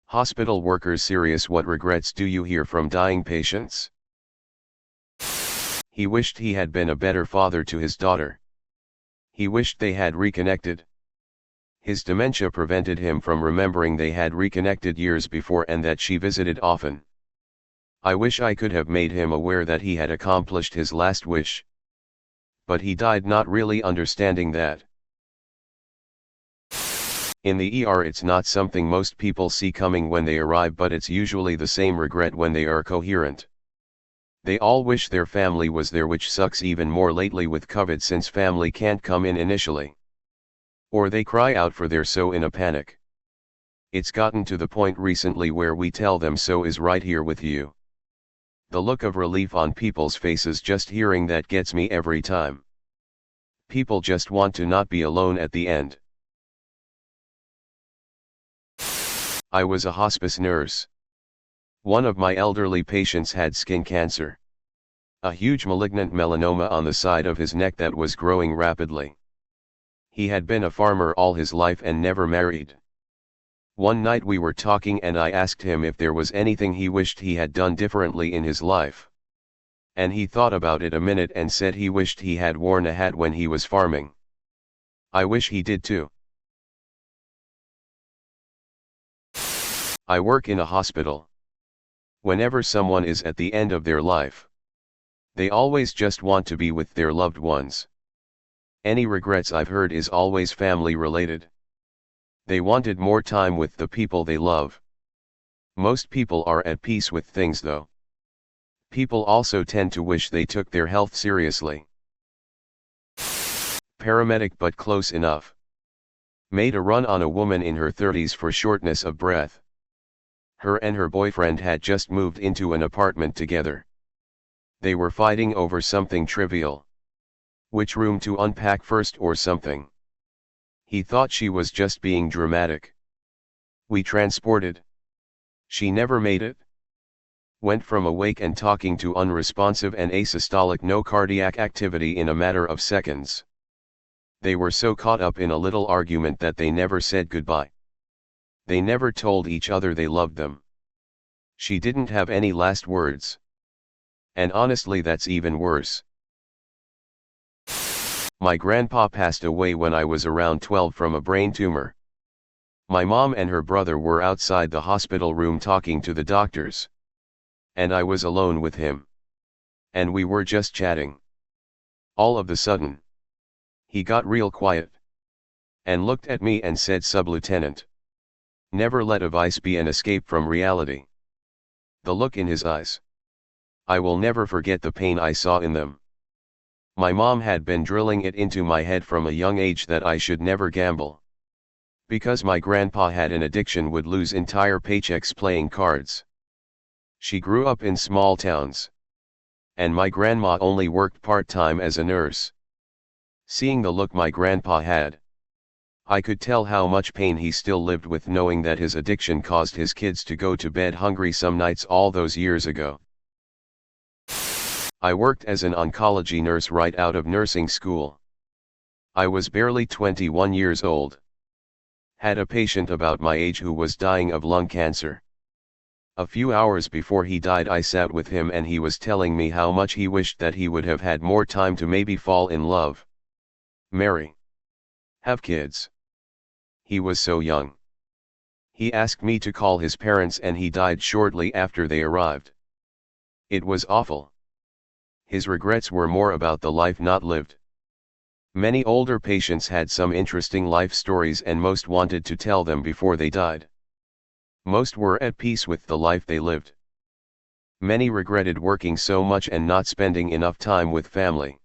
Hospital workers serious. What regrets do you hear from dying patients? He wished he had been a better father to his daughter. He wished they had reconnected. His dementia prevented him from remembering they had reconnected years before and that she visited often. I wish I could have made him aware that he had accomplished his last wish. But he died not really understanding that. In the ER, it's not something most people see coming when they arrive, but it's usually the same regret when they are coherent. They all wish their family was there, which sucks even more lately with COVID since family can't come in initially. Or they cry out for their so in a panic. It's gotten to the point recently where we tell them so is right here with you. The look of relief on people's faces just hearing that gets me every time. People just want to not be alone at the end. I was a hospice nurse. One of my elderly patients had skin cancer. A huge malignant melanoma on the side of his neck that was growing rapidly. He had been a farmer all his life and never married. One night we were talking and I asked him if there was anything he wished he had done differently in his life. And he thought about it a minute and said he wished he had worn a hat when he was farming. I wish he did too. I work in a hospital. Whenever someone is at the end of their life, they always just want to be with their loved ones. Any regrets I've heard is always family related. They wanted more time with the people they love. Most people are at peace with things though. People also tend to wish they took their health seriously. Paramedic but close enough. Made a run on a woman in her 30s for shortness of breath. Her and her boyfriend had just moved into an apartment together. They were fighting over something trivial. Which room to unpack first or something. He thought she was just being dramatic. We transported. She never made it. Went from awake and talking to unresponsive and asystolic, no cardiac activity in a matter of seconds. They were so caught up in a little argument that they never said goodbye. They never told each other they loved them. She didn't have any last words. And honestly, that's even worse. My grandpa passed away when I was around 12 from a brain tumor. My mom and her brother were outside the hospital room talking to the doctors. And I was alone with him. And we were just chatting. All of a sudden, he got real quiet. And looked at me and said, "Sub-Lieutenant. Never let a vice be an escape from reality." The look in his eyes. I will never forget the pain I saw in them. My mom had been drilling it into my head from a young age that I should never gamble. Because my grandpa had an addiction, would lose entire paychecks playing cards. She grew up in small towns. And my grandma only worked part-time as a nurse. Seeing the look my grandpa had, I could tell how much pain he still lived with, knowing that his addiction caused his kids to go to bed hungry some nights all those years ago. I worked as an oncology nurse right out of nursing school. I was barely 21 years old. Had a patient about my age who was dying of lung cancer. A few hours before he died, I sat with him and he was telling me how much he wished that he would have had more time to maybe fall in love, marry, have kids. He was so young. He asked me to call his parents and he died shortly after they arrived. It was awful. His regrets were more about the life not lived. Many older patients had some interesting life stories and most wanted to tell them before they died. Most were at peace with the life they lived. Many regretted working so much and not spending enough time with family.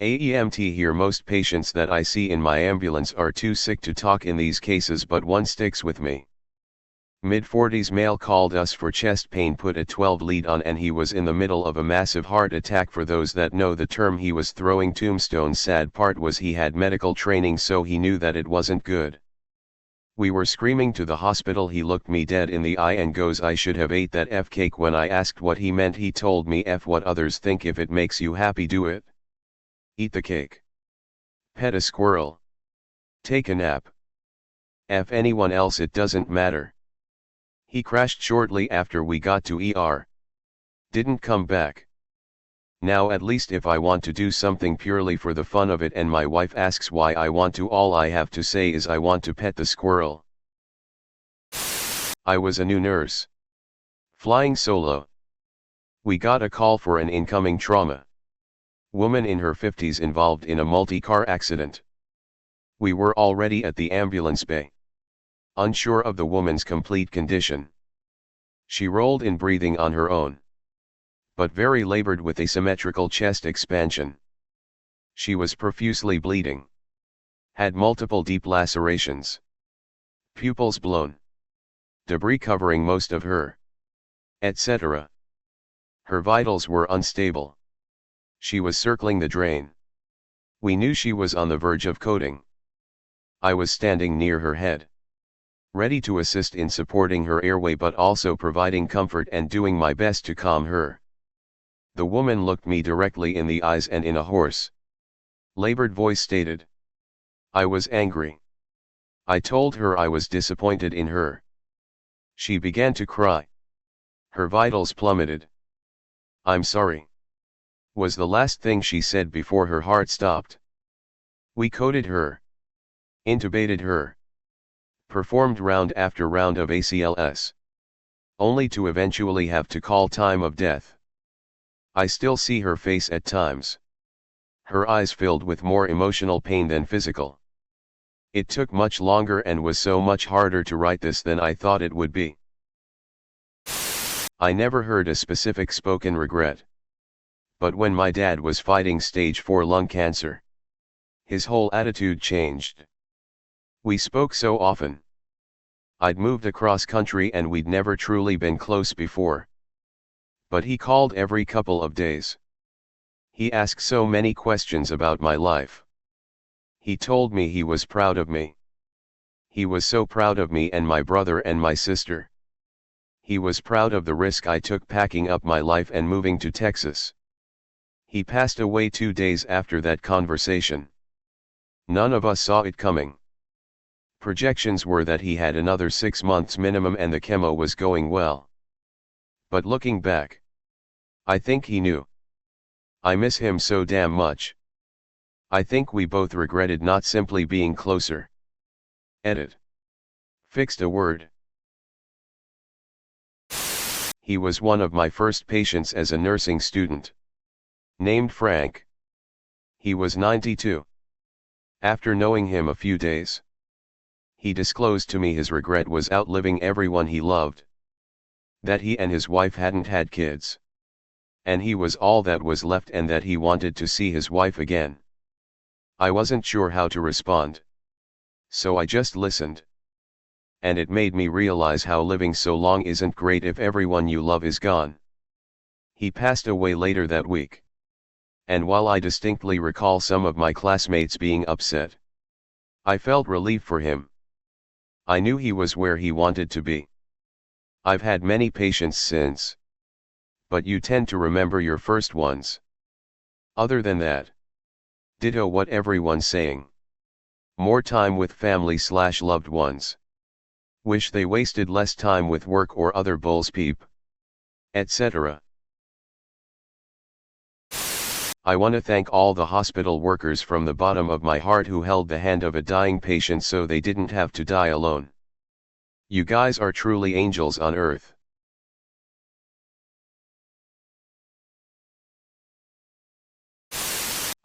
AEMT here. Most patients that I see in my ambulance are too sick to talk in these cases, but one sticks with me. Mid-40s male called us for chest pain, put a 12 lead on, and he was in the middle of a massive heart attack. For those that know the term, he was throwing tombstones. Sad part was he had medical training, so he knew that it wasn't good. We were screaming to the hospital. He looked me dead in the eye and goes, "I should have ate that F cake." When I asked what he meant, he told me, "F what others think, if it makes you happy, do it. Eat the cake. Pet a squirrel. Take a nap. F anyone else, it doesn't matter. He crashed shortly after we got to ER. Didn't come back. Now at least if I want to do something purely for the fun of it and my wife asks why I want to, all I have to say is I want to pet the squirrel. I was a new nurse. Flying solo. We got a call for an incoming trauma. Woman in her 50s involved in a multi-car accident. We were already at the ambulance bay. Unsure of the woman's complete condition. She rolled in breathing on her own, but very labored with asymmetrical chest expansion. She was profusely bleeding. Had multiple deep lacerations. Pupils blown. Debris covering most of her. Etc. Her vitals were unstable. She was circling the drain. We knew she was on the verge of coding. I was standing near her head, ready to assist in supporting her airway but also providing comfort and doing my best to calm her. The woman looked me directly in the eyes and in a hoarse, labored voice stated, "I was angry." I told her I was disappointed in her. She began to cry. Her vitals plummeted. "I'm sorry," was the last thing she said before her heart stopped. We coded her, intubated her, performed round after round of ACLS, only to eventually have to call time of death. I still see her face at times. Her eyes filled with more emotional pain than physical. It took much longer and was so much harder to write this than I thought it would be. I never heard a specific spoken regret. But when my dad was fighting stage 4 lung cancer, his whole attitude changed. We spoke so often. I'd moved across country and we'd never truly been close before. But he called every couple of days. He asked so many questions about my life. He told me he was proud of me. He was so proud of me and my brother and my sister. He was proud of the risk I took packing up my life and moving to Texas. He passed away 2 days after that conversation. None of us saw it coming. Projections were that he had another 6 months minimum and the chemo was going well. But looking back, I think he knew. I miss him so damn much. I think we both regretted not simply being closer. Edit. Fixed a word. He was one of my first patients as a nursing student. Named Frank. He was 92. After knowing him a few days, he disclosed to me his regret was outliving everyone he loved. That he and his wife hadn't had kids. And he was all that was left and that he wanted to see his wife again. I wasn't sure how to respond. So I just listened. And it made me realize how living so long isn't great if everyone you love is gone. He passed away later that week. And while I distinctly recall some of my classmates being upset, I felt relief for him. I knew he was where he wanted to be. I've had many patients since. But you tend to remember your first ones. Other than that, ditto what everyone's saying. More time with family/loved ones. Wish they wasted less time with work or other bulls peep. Etc. I want to thank all the hospital workers from the bottom of my heart who held the hand of a dying patient so they didn't have to die alone. You guys are truly angels on earth.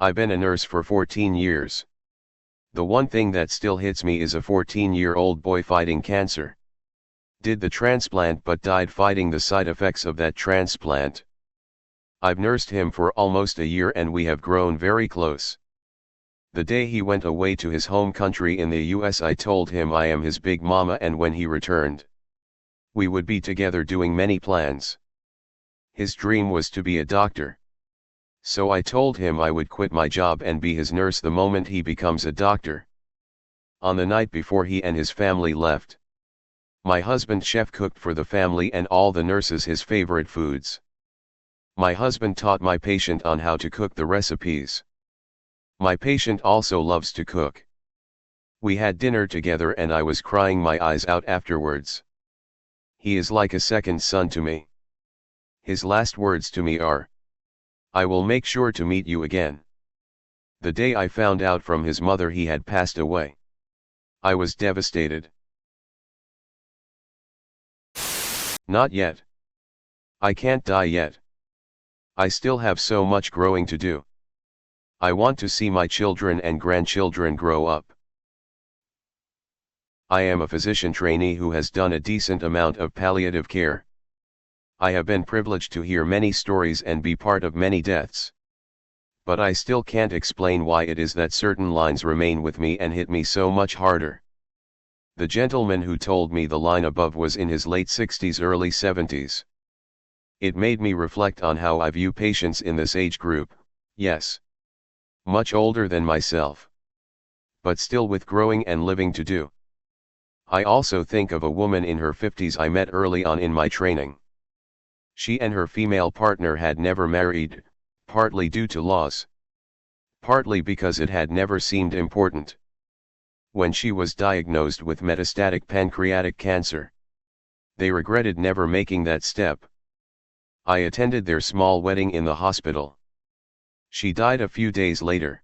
I've been a nurse for 14 years. The one thing that still hits me is a 14-year-old boy fighting cancer. Did the transplant but died fighting the side effects of that transplant. I've nursed him for almost a year and we have grown very close. The day he went away to his home country in the US, I told him I am his big mama, and when he returned, we would be together doing many plans. His dream was to be a doctor. So I told him I would quit my job and be his nurse the moment he becomes a doctor. On the night before he and his family left, my husband chef cooked for the family and all the nurses his favorite foods. My husband taught my patient on how to cook the recipes. My patient also loves to cook. We had dinner together and I was crying my eyes out afterwards. He is like a second son to me. His last words to me are, "I will make sure to meet you again." The day I found out from his mother he had passed away, I was devastated. Not yet. I can't die yet. I still have so much growing to do. I want to see my children and grandchildren grow up. I am a physician trainee who has done a decent amount of palliative care. I have been privileged to hear many stories and be part of many deaths. But I still can't explain why it is that certain lines remain with me and hit me so much harder. The gentleman who told me the line above was in his late 60s, early 70s. It made me reflect on how I view patients in this age group, yes. Much older than myself. But still with growing and living to do. I also think of a woman in her 50s I met early on in my training. She and her female partner had never married, partly due to laws. Partly because it had never seemed important. When she was diagnosed with metastatic pancreatic cancer, they regretted never making that step. I attended their small wedding in the hospital. She died a few days later.